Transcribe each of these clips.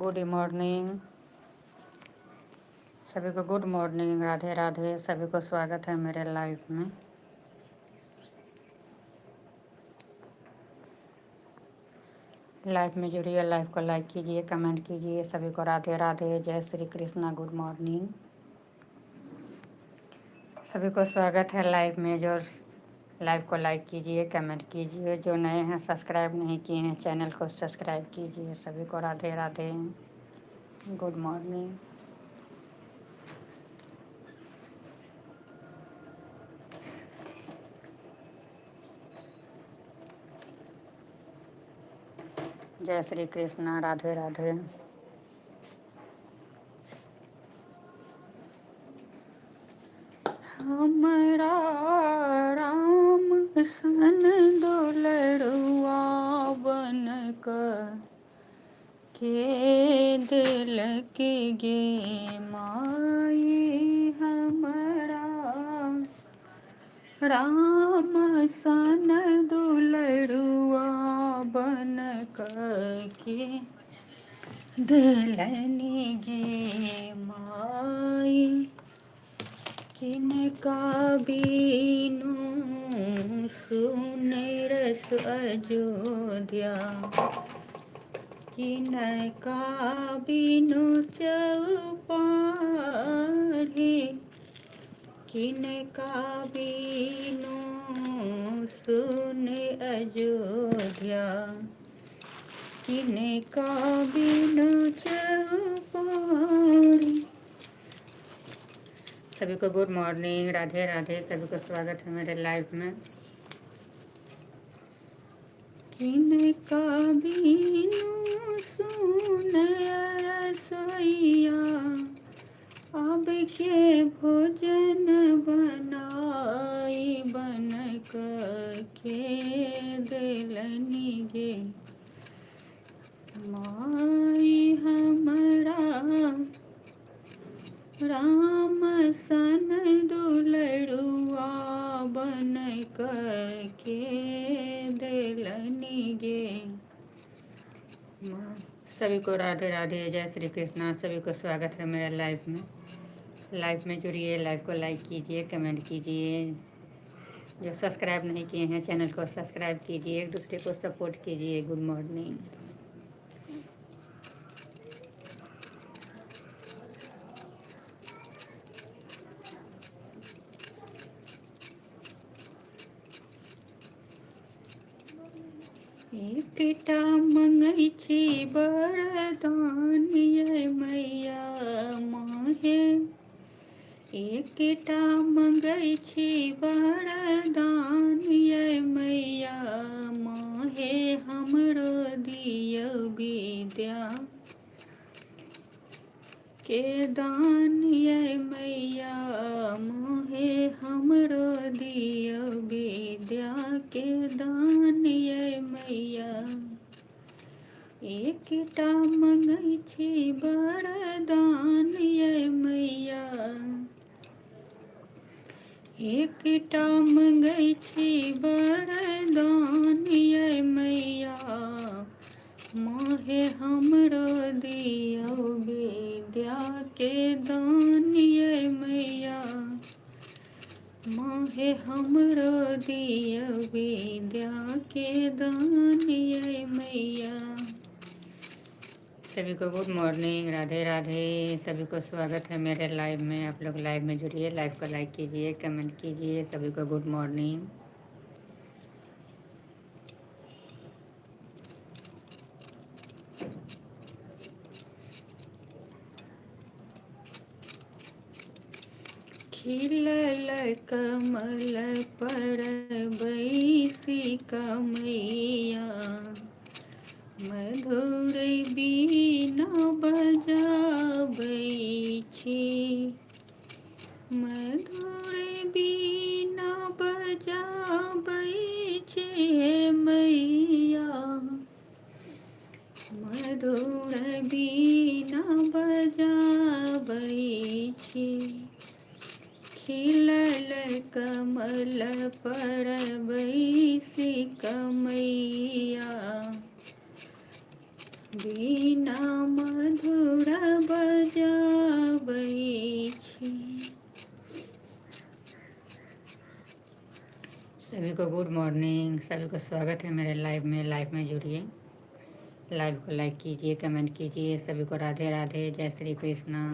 Good morning. सभी को good morning, Radhe Radhe. सभी को स्वागत है मेरे लाइफ में। लाइफ में जुड़िए, लाइफ को लाइक कीजिए, कमेंट कीजिए। सभी को राधे राधे, जय श्री कृष्णा, गुड मॉर्निंग। सभी को स्वागत है लाइफ में। जो लाइव को लाइक कीजिए, कमेंट कीजिए। जो नए हैं, सब्सक्राइब नहीं किए हैं, चैनल को सब्सक्राइब कीजिए। सभी को राधे राधे, गुड मॉर्निंग। जय श्री कृष्णा, राधे राधे। हमरा राम सन दुलरुआ बनक के दिल के गे माई। हमरा राम सन दुलरुआ बनक के दिलनि गे माई। किनका बीनु सुने रस अयोध्या, किनका बीनु चौपाढ़ी, किनका बीनु सुने अयोध्या, किनका बीनु चौपाढ़ी। सभी को गुड मॉर्निंग, राधे राधे। सभी को स्वागत है मेरे लाइव में। किनका बीनु सुने रसोइया, अब के भोजन बनाई बनक के दिलनि गे माई। हमरा राम सन दुलरुआ बनक के दिलनि गे। सभी को राधे राधे, जय श्री कृष्णा। सभी को स्वागत है मेरे लाइफ में। लाइफ में जुड़िए, लाइव को लाइक कीजिए, कमेंट कीजिए। जो सब्सक्राइब नहीं किए हैं, चैनल को सब्सक्राइब कीजिए, एक दूसरे को सपोर्ट कीजिए। Good morning. एकटा मंगै छी वरदान ये मैया माहे। एकटा मंगै छी वरदान ये मैया माहे। हमरो दियौ विद्या के दान ये मैया मोहे। हमरो दियौ विद्या के दान ये मैया। एकटा मंगै छी वरदान ये मैया। एकटा मंगै छी वरदान ये मैया माहे। हमरो दियौ विद्या के दान ये मैया माहे। हमरो दियौ विद्या के दान ये मैया। सभी को गुड मॉर्निंग, राधे राधे। सभी को स्वागत है मेरे लाइव में। आप लोग लाइव में जुड़िए, लाइव को लाइक कीजिए, कमेंट कीजिए। सभी को गुड मॉर्निंग। खिलल कमल पर बैसी कमैया, मधुर बीना बजाबै छी। मधुर बीना बजाबै छी हे मैया। मधुर बीना बजाबै छी। खिलल कमल पर बैसी कमैया, बीना मधुर बजाबै छी। सभी को गुड मॉर्निंग, सभी को स्वागत है मेरे लाइव में। लाइव में जुड़िए, लाइव को लाइक कीजिए, कमेंट कीजिए। सभी को राधे राधे, जय श्री कृष्णा।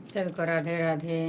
सभी को राधे राधे।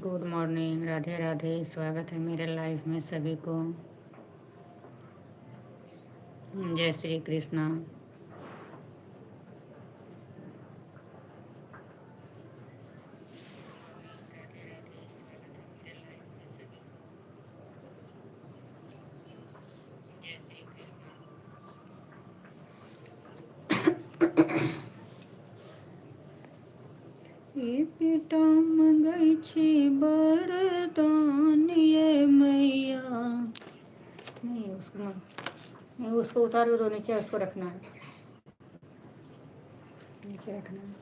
Good morning, Radhe Radhe. स्वागत है मेरे लाइव में सभी को। जय श्री कृष्णा। पिता मंगै छी वरदान ये मैया। नहीं उसको उतारो, तो नीचे उसको रखना है, नीचे रखना है।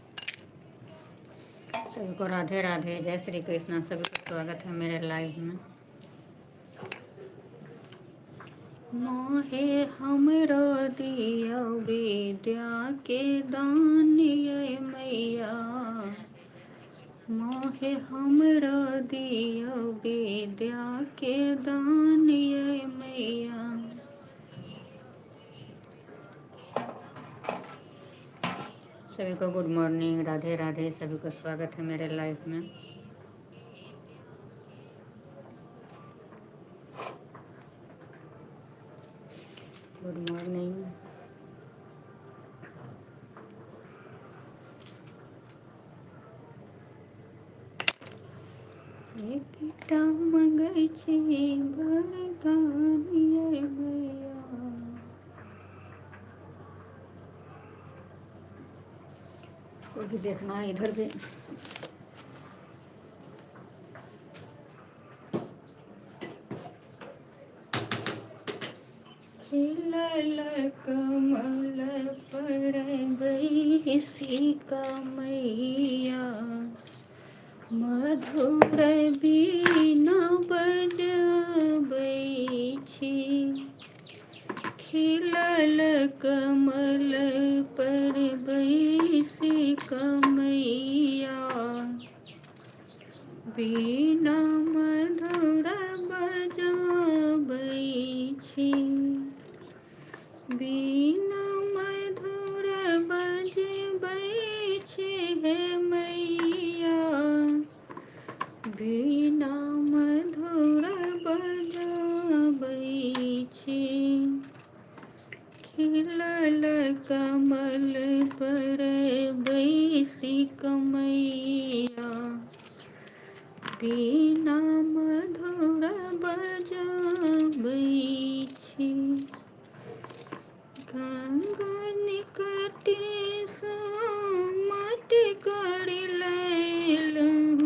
सभी को राधे राधे, जय श्री कृष्णा। सभी को स्वागत है मेरे लाइव में। मोहे हमरो दिया विद्या के दान ये मैया। मोहे हमरो दिया विद्या के दान ये मैया। सभी को गुड मॉर्निंग, राधे राधे। सभी को स्वागत है मेरे लाइव में। Good morning. एकटा मंगै छी वरदान ये मैया, इसको भी देखना है इधर भी। खिलल कमल पर बैसी मैया, मधुर बीना बजबै छी। खिलल कमल पर बैसी मैया, बीना मधुर बजबै छी। बीना मधुर बजबै छी हे मैया, बीना मधुर बजबै छी। खिलल कमल पर बैसी मैया, बीना मधुर बजबै छी। गंगा निकटे सँ माटि कोरि लेलहुँ,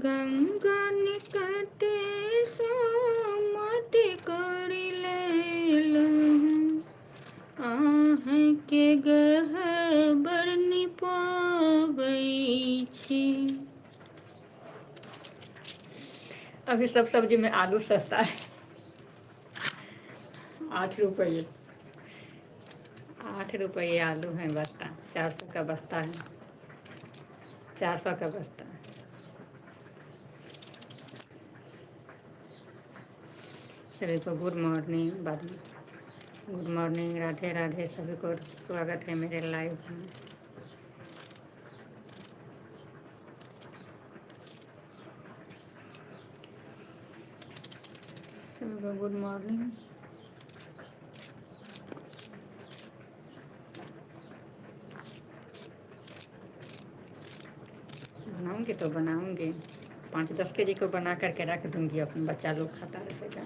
गंगा निकटे सँ माटि कोरि लेलहुँ। अहाँके गह्वर निपाबै छी। अभी सब सब्जी में आलू सस्ता है, 8 रुपये। 8 रुपये आलू है बस्ता, 400 का बस्ता है, 400 का बस्ता। सभी को गुड मॉर्निंग। बाद में गुड मॉर्निंग, राधे राधे। सभी को स्वागत है मेरे लाइव में। सभी को गुड मॉर्निंग। बनाऊंगी तो बनाऊंगी, 5-10 केजी को बना करके रख दूंगी, अपने बच्चा लोग खाता रहेगा।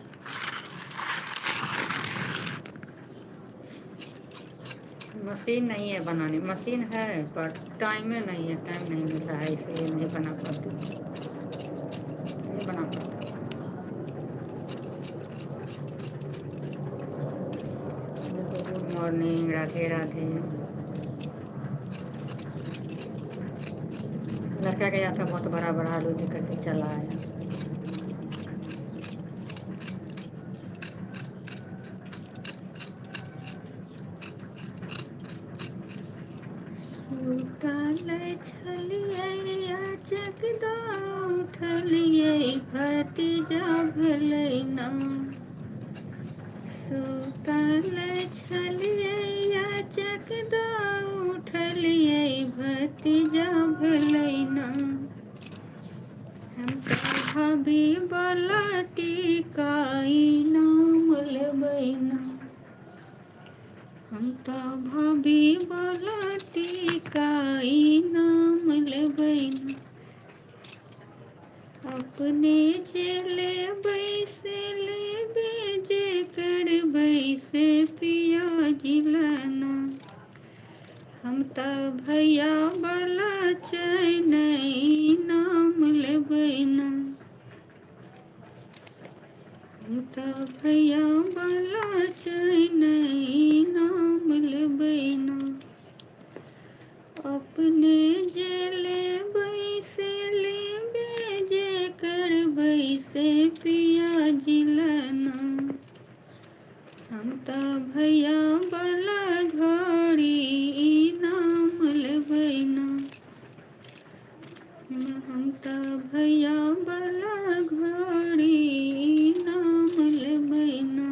मशीन नहीं है बनाने, मशीन है पर टाइम नहीं है, टाइम नहीं मिल रहा है, इसलिए नहीं बना पाती, नहीं बना पाती। Good morning, Radhe Radhe. लड़का गया था, बहुत बड़ा बड़ा आलू लेकर के चला आया। सुतल छलियै जगदा उठलियै, भतीजा भेलै ना। सुतल छलियै जगदा उठलियै, भतीजा भेलै ना। हम तऽ भाभी वाला टिकाई नाम लेबै ना, हम तऽ भाभी वाला टिकाई नाम लेबै ना। अपने जे लेबै से लेबै, जे करबै से पिया जिलाना। हम तऽ भैया वाला चैनई नाम लेबै ना, हम तऽ भैया वाला चैनई नाम लेबै ना। अपने जे लेबै से लेबै, जे करबै से पिया जिलाना। हम तऽ भैया वाला घड़ी नाम लेबै ना, हम तऽ भैया वाला घड़ी नाम लेबै ना।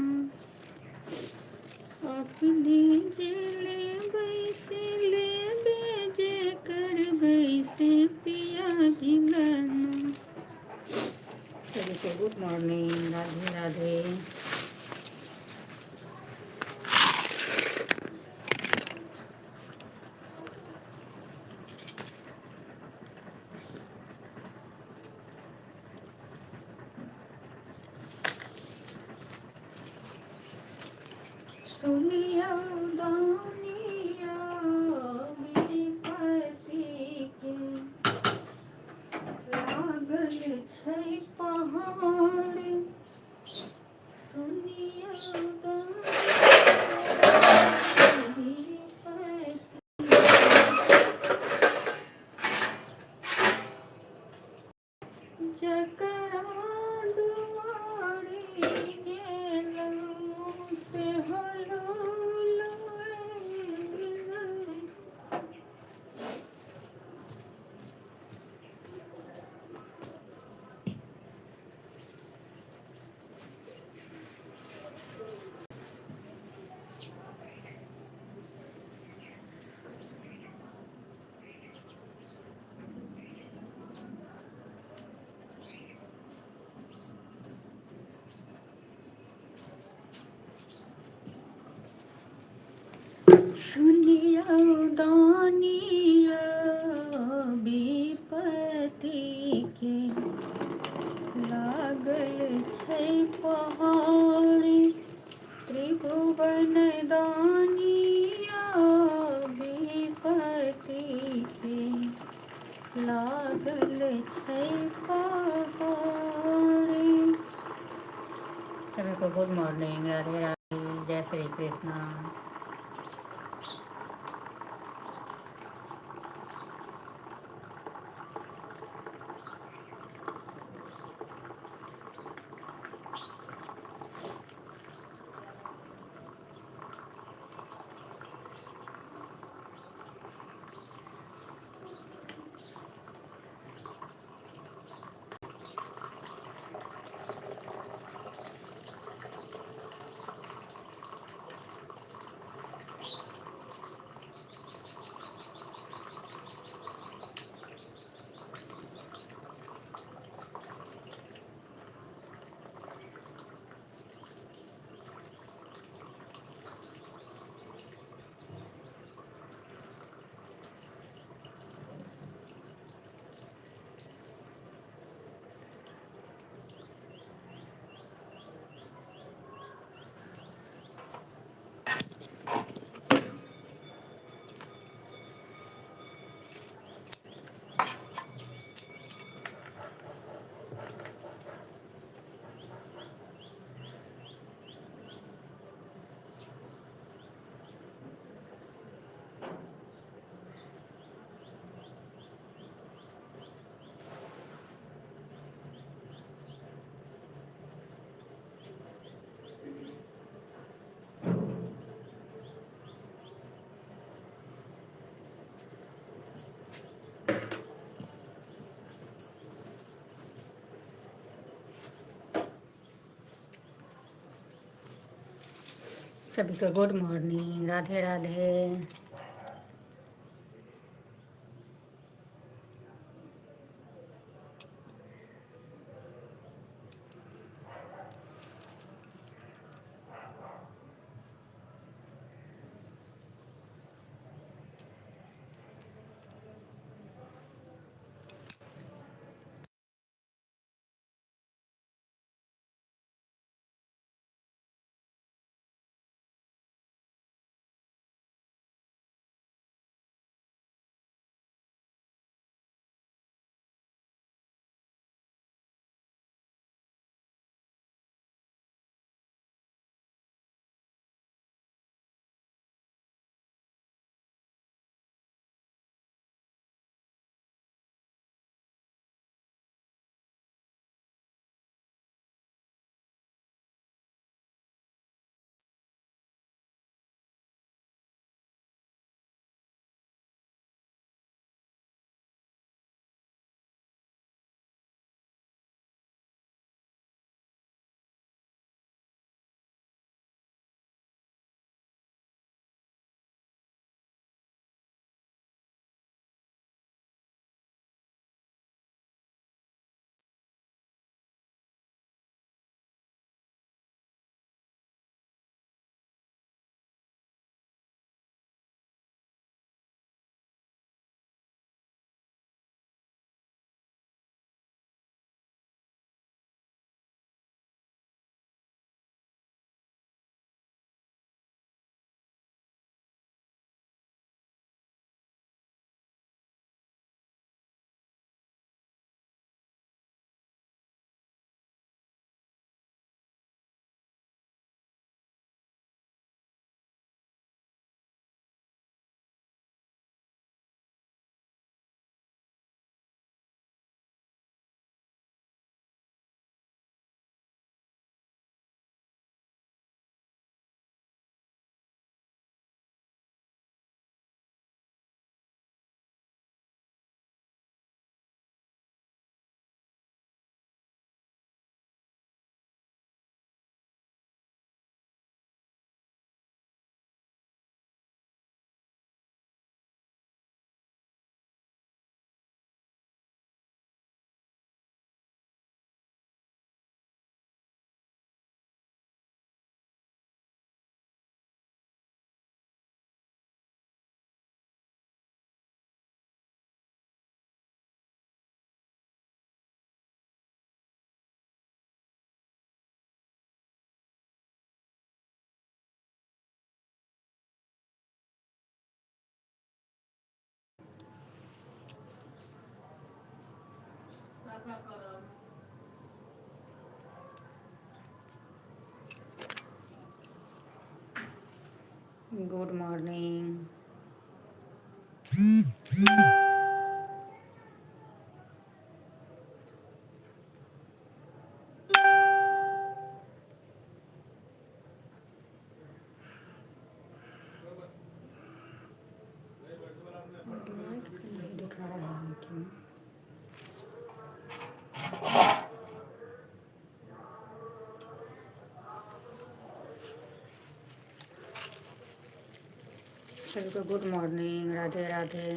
अपने जे लेबै से लेबै, जे करबै से पिया जिलाना। सभी को गुड मॉर्निंग, राधे सुनिया दानिया विपत्ति के लागल छै पहाड़। सुनिया जकरा दुआरे गेलहुँ से हलूल। सुनिया दानिया विपत्ति के लागल छै पहाड़। त्रिभुवन दानिया विपत्ति के लागल छै पहाड़। सभी को गुड मॉर्निंग, राधे राधे, जय श्री कृष्णा। सभी को good morning, Radhe Radhe. Good morning. दिखा रहा है क्यों? सभी को गुड मॉर्निंग, राधे राधे।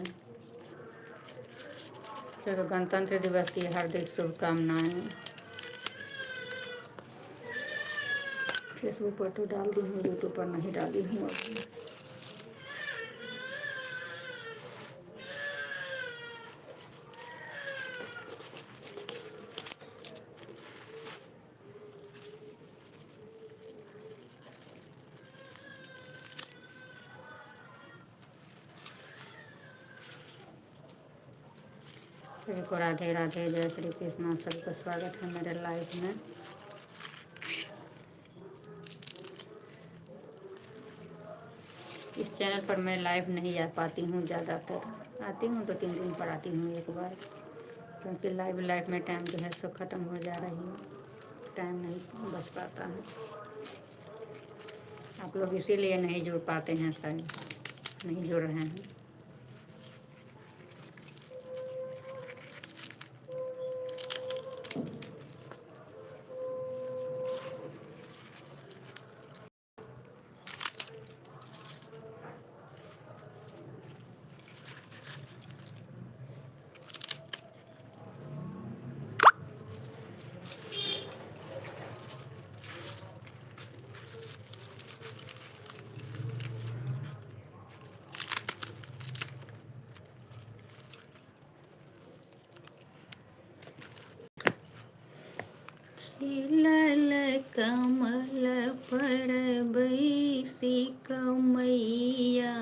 सभी को गणतंत्र दिवस की हार्दिक शुभकामनाएं। फेसबुक पर तो डाल दी हूँ, यूट्यूब पर नहीं डाली हूँ अभी। सभी को राधे राधे, जय श्री कृष्णा। सभी को स्वागत है मेरे लाइफ में। इस चैनल पर मैं लाइव नहीं आ पाती हूँ, ज़्यादातर आती हूँ तो 3 दिन पर आती हूँ एक बार, क्योंकि लाइफ में टाइम जो है सो ख़त्म हो जा रही है, टाइम नहीं बच पाता है। आप लोग इसीलिए नहीं जुड़ पाते हैं, शायद नहीं जुड़ रहे हैं। लाल कमल पर बैसी कमैया,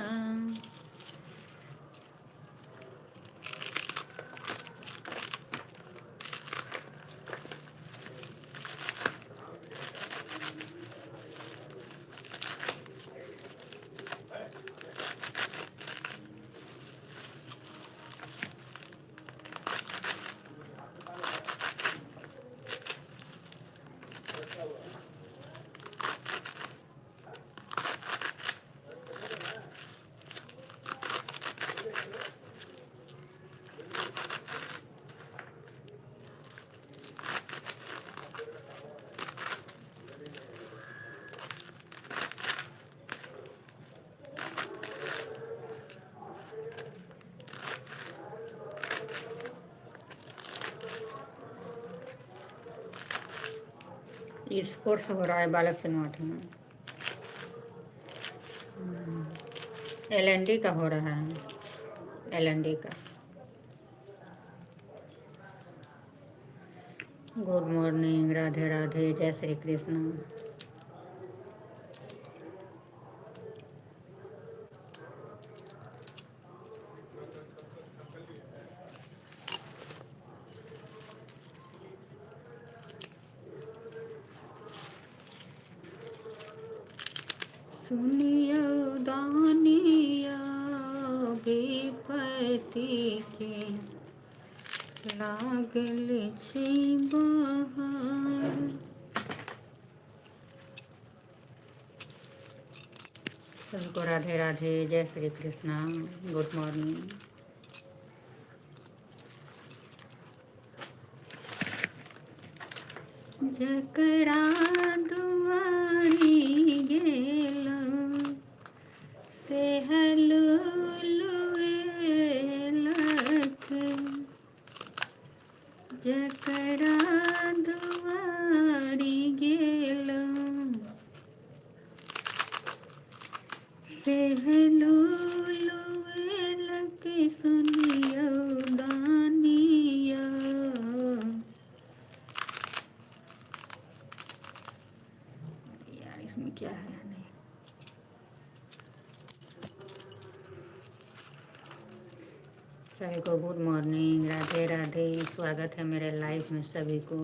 स्पोर्ट्स हो रहा है बालक सिनेमाठ में। LND का हो रहा है, LND का। गुड मॉर्निंग, राधे राधे, जय श्री कृष्ण। सुनियो दानिया विपत्ति के लागल छै बहार। सबको राधे राधे, जय श्री कृष्णा, गुड मॉर्निंग। जकरा दुआरी गेला से हलुलुएलक, जकरा दुआरी गेला से हलुलुएलक। सुनियो दानिया, यार इसमें क्या है नहीं। सभी को गुड मॉर्निंग, राधे राधे। स्वागत है मेरे लाइफ में सभी को।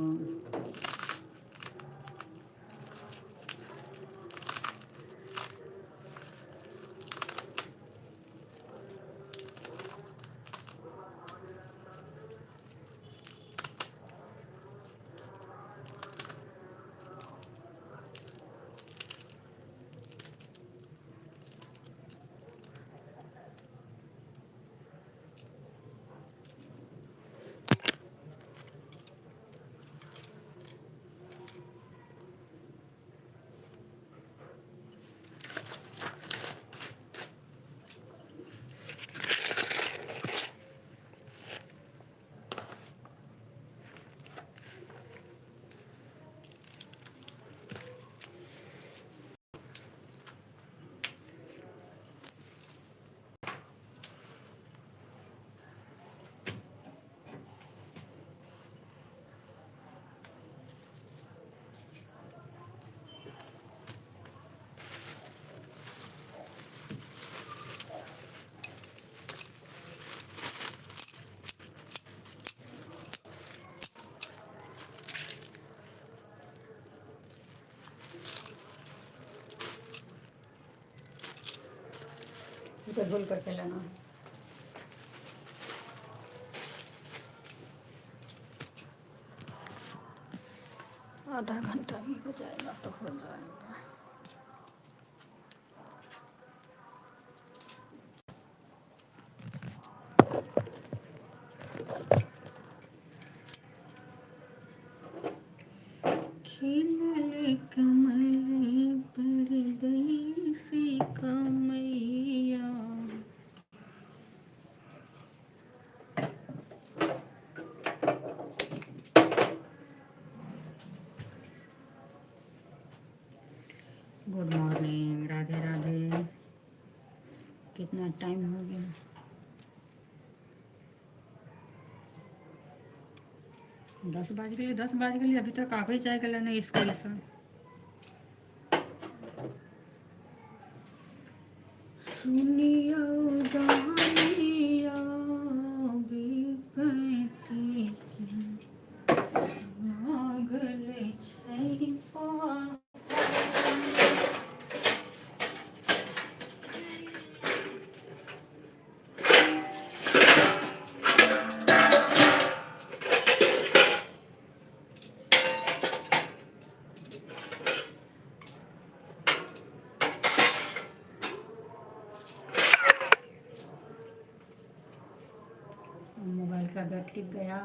इसे धुल कर चलाना। आधा घंटा भी हो जाएगा तो हो जाएगा। खिलले कमल पर गई सी कमैया। Good morning, Radhe Radhe. कितना टाइम हो गया? 10 बज गए, 10 बज गए। अभी तक काफ़ी चाय कर लेना स्कूल से। सुनियो जानिया बिपैती लागल छै पार। मोबाइल का बैटरी गया।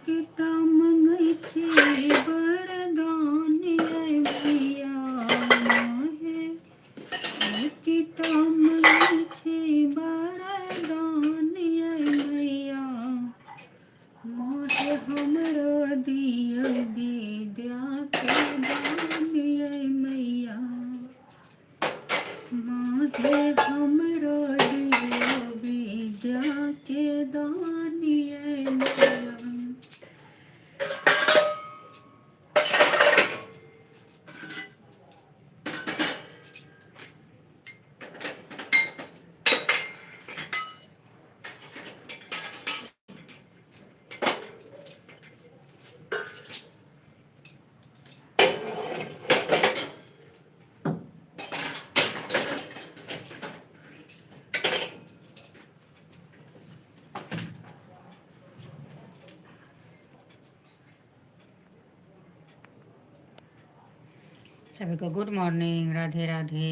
कितना मंगै छी वरदान ये भैया माहे। कितना मंगै छी वरदान ये भैया माहे। हमरो दिया विद्या के दान ये मैया माहे। हमरो दिया विद्या के दान ये मैया। सभी को गुड मॉर्निंग, राधे राधे।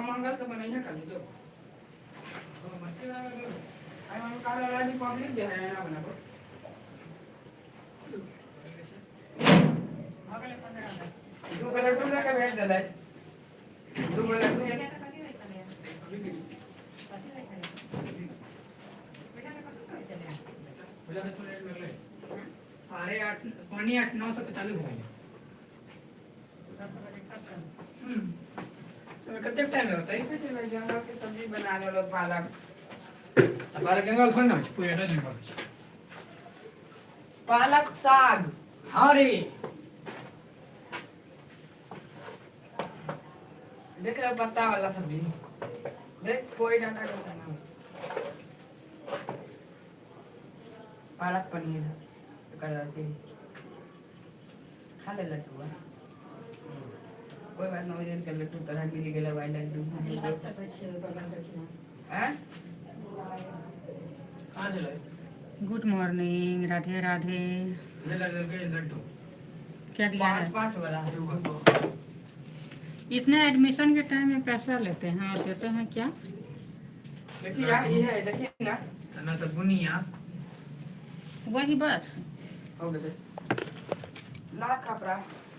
मंगल तो बनाइए कर दो मछली बना कर दो आई हम काला वाली पब्लिक जो है ना बना को दो कलर टूल का भेज दे दो कलर टूल साढ़े 8 पौने 8 9 से तो चालू हो गया तो कितने टाइम होता है कैसे मैं जंगल की सब्जी बना ले लो पालक पालक जंगल खोलना है पूरे जंगल पालक साग हाँ रे देख रहे हो पत्ता वाला सब्जी देख कोई डाटा करता ना पालक पनीर कर रही खा ले लड्डू कोई बात नहीं दिन के लड्डू तरह मिल गेला वाई लड्डू हैं कहां चले गुड मॉर्निंग, राधे राधे। ये लड्डू क्या दिया है? 5 वाला इतने एडमिशन के टाइम में पैसा लेते हैं और देते हैं क्या? देखिए यार ये है देखिए ना ना तो बुनिया वही बस। हो गए ला कपड़ा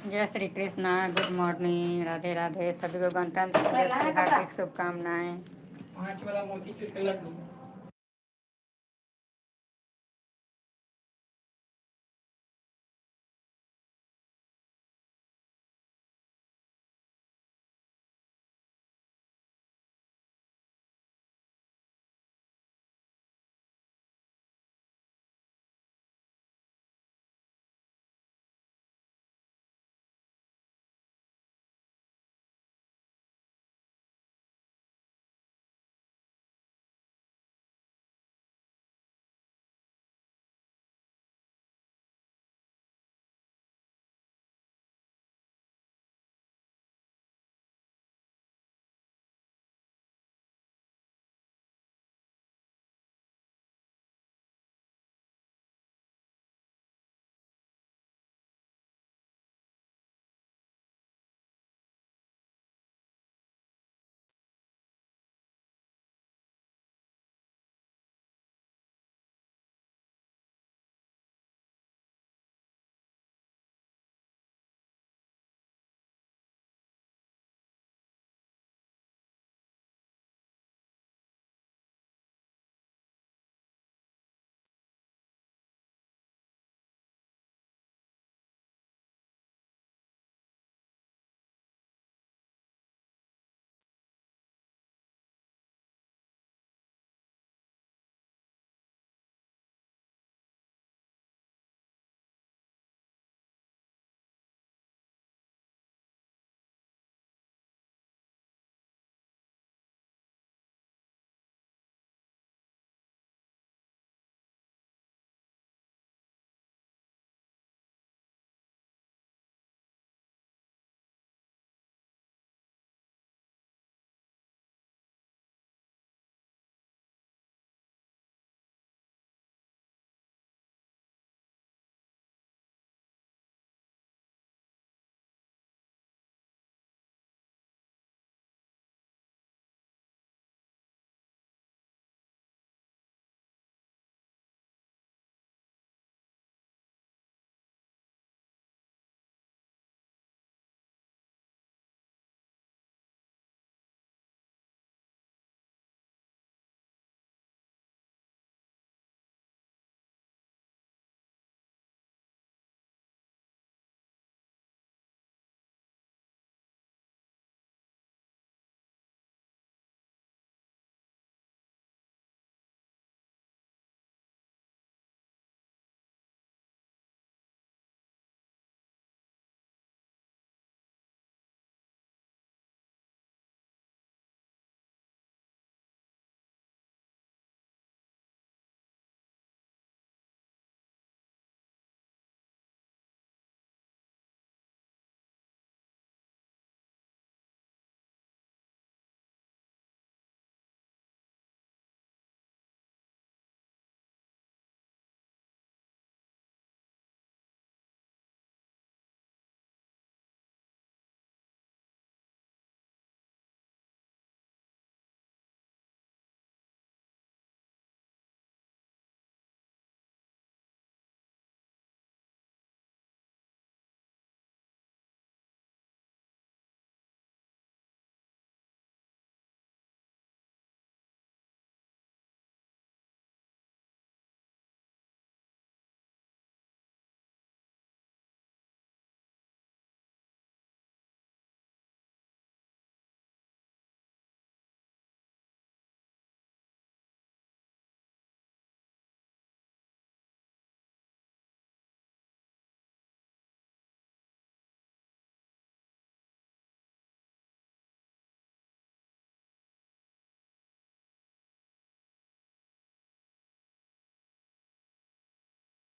जय श्री कृष्णा, गुड मॉर्निंग, राधे राधे। सभी को गणतंत्र दिवस की हार्दिक शुभकामनाएं। 5 वाला मोतीचूर का लड्डू।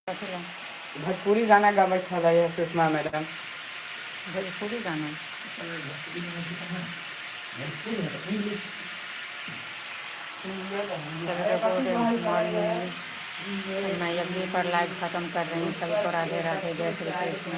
भोजपुरी गाना गाबै छलै सुषमा मैडम। भोजपुरी गाना। सभी को गुड मॉर्निंग। मैं यज्ञ पर लाइव ख़त्म कर रही हूँ। सभी को राधे राधे, जय श्री कृष्ण।